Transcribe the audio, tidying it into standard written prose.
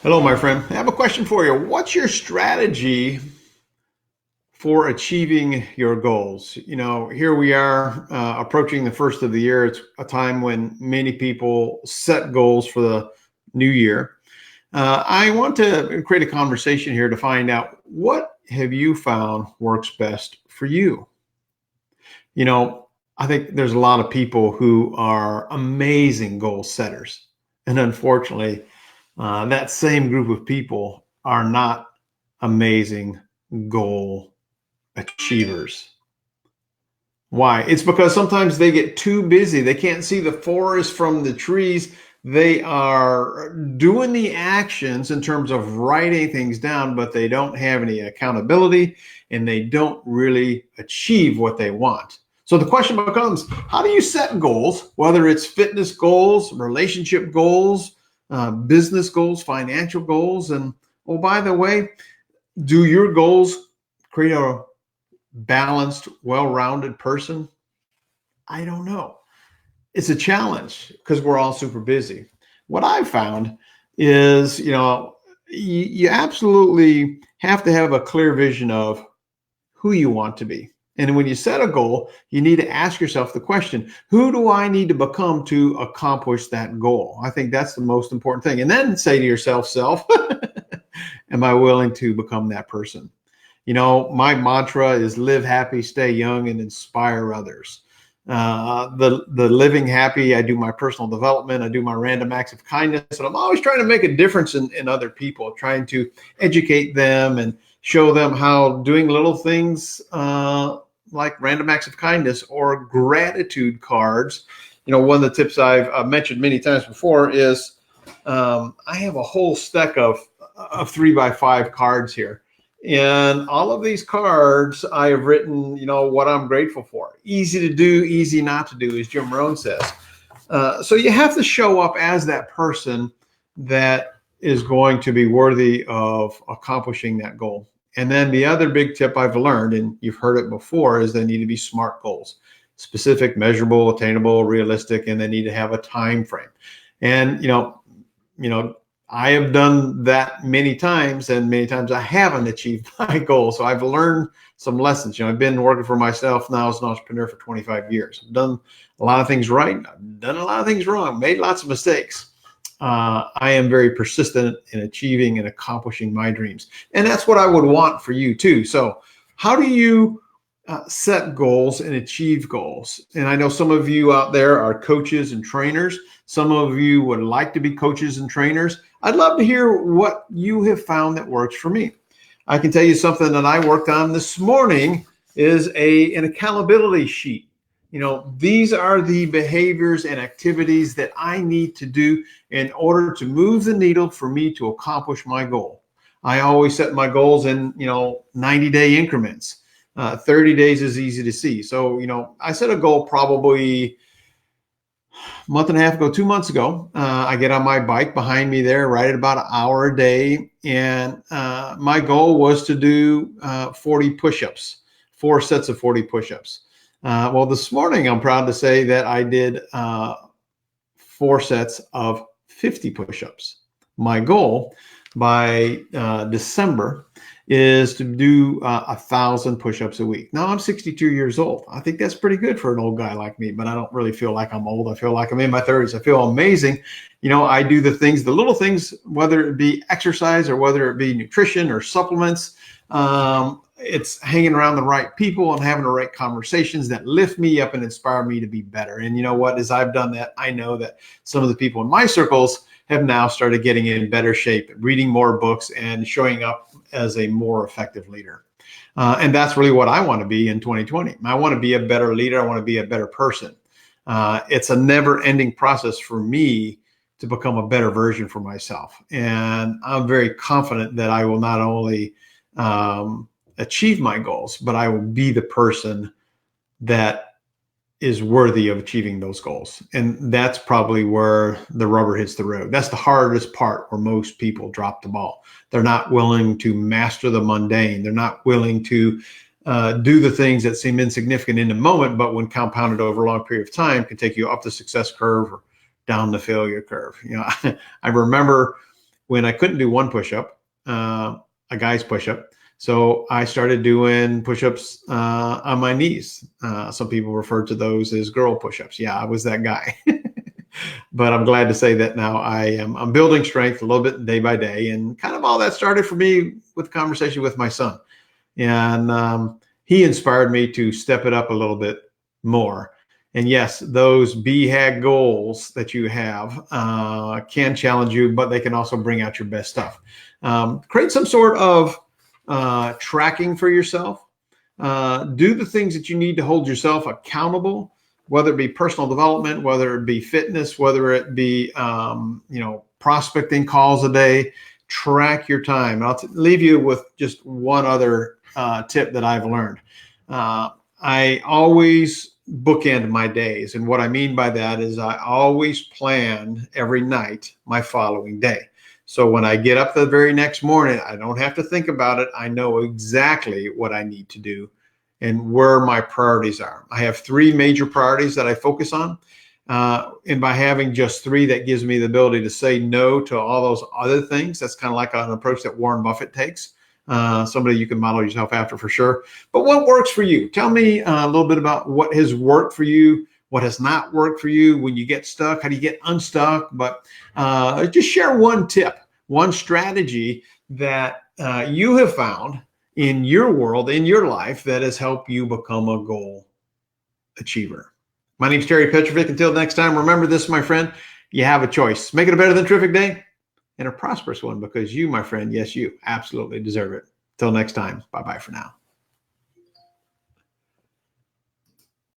Hello, my friend. I have a question for you. What's your strategy for achieving your goals? Here we are approaching the first of the year. It's a time when many people set goals for the new year. I want to create a conversation here to find out what have you found works best for you? You know, I think there's a lot of people who are amazing goal setters. And unfortunately, that same group of people are not amazing goal achievers. Why? It's because sometimes they get too busy. They can't see the forest from the trees. They are doing the actions in terms of writing things down, but they don't have any accountability and they don't really achieve what they want. So the question becomes, how do you set goals, whether it's fitness goals, relationship goals, business goals, financial goals? And oh, by the way, do your goals create a balanced, well-rounded person? I don't know. It's a challenge because we're all super busy. What I've found is, you absolutely have to have a clear vision of who you want to be. And when you set a goal, you need to ask yourself the question, who do I need to become to accomplish that goal? I think that's the most important thing. And then say to yourself, am I willing to become that person? My mantra is live happy, stay young, and inspire others. The living happy, I do my personal development, I do my random acts of kindness, and I'm always trying to make a difference in other people, trying to educate them and show them how doing little things like random acts of kindness or gratitude cards. One of the tips I've mentioned many times before is I have a whole stack of 3x5 cards here. And all of these cards, I have written, what I'm grateful for. Easy to do, easy not to do, as Jim Rohn says. So you have to show up as that person that is going to be worthy of accomplishing that goal. And then the other big tip I've learned, and you've heard it before, is they need to be SMART goals: specific, measurable, attainable, realistic, and they need to have a time frame. And I have done that many times, and many times I haven't achieved my goal. So I've learned some lessons. I've been working for myself now as an entrepreneur for 25 years. I've done a lot of things right. I've done a lot of things wrong, made lots of mistakes. I am very persistent in achieving and accomplishing my dreams. And that's what I would want for you too. So how do you set goals and achieve goals? And I know some of you out there are coaches and trainers. Some of you would like to be coaches and trainers. I'd love to hear what you have found that works for me. I can tell you something that I worked on this morning is an accountability sheet. These are the behaviors and activities that I need to do in order to move the needle for me to accomplish my goal. I always set my goals in, 90-day increments. 30 days is easy to see. So, I set a goal probably a month and a half ago, 2 months ago. I get on my bike behind me there, right at about an hour a day. And my goal was to do 40 push-ups, 4 sets of 40 push-ups. Well, this morning, I'm proud to say that I did 4 sets of 50 push-ups. My goal by December is to do 1,000 push-ups a week. Now I'm 62 years old. I think that's pretty good for an old guy like me, but I don't really feel like I'm old. I feel like I'm in my 30s. I feel amazing. I do the things, the little things, whether it be exercise or whether it be nutrition or supplements. It's hanging around the right people and having the right conversations that lift me up and inspire me to be better. And you know what, as I've done that, I know that some of the people in my circles have now started getting in better shape, reading more books, and showing up as a more effective leader. And that's really what I want to be in 2020. I want to be a better leader. I want to be a better person. It's a never-ending process for me to become a better version for myself. And I'm very confident that I will not only achieve my goals, but I will be the person that is worthy of achieving those goals. And that's probably where the rubber hits the road. That's the hardest part where most people drop the ball. They're not willing to master the mundane. They're not willing to do the things that seem insignificant in the moment, but when compounded over a long period of time, can take you up the success curve or down the failure curve. I remember when I couldn't do one push-up, a guy's push-up. So I started doing push-ups on my knees. Some people refer to those as girl push-ups. Yeah, I was that guy. But I'm glad to say that now I'm building strength a little bit day by day. And kind of all that started for me with conversation with my son. And he inspired me to step it up a little bit more. And yes, those BHAG goals that you have can challenge you, but they can also bring out your best stuff. Create some sort of tracking for yourself. Do the things that you need to hold yourself accountable, whether it be personal development, whether it be fitness, whether it be prospecting calls a day. Track your time. I'll leave you with just one other tip that I've learned. I always bookend my days. And what I mean by that is I always plan every night my following day. So when I get up the very next morning, I don't have to think about it. I know exactly what I need to do and where my priorities are. I have 3 major priorities that I focus on. And by having just 3, that gives me the ability to say no to all those other things. That's kind of like an approach that Warren Buffett takes. Somebody you can model yourself after for sure. But what works for you? Tell me a little bit about what has worked for you, what has not worked for you when you get stuck. How do you get unstuck? But just share one tip, one strategy that you have found in your world, in your life, that has helped you become a goal achiever. My name is Terry Petrovic. Until next time, remember this, my friend, you have a choice. Make it a better than terrific day and a prosperous one, because you, my friend, yes, you absolutely deserve it. Till next time, bye-bye for now.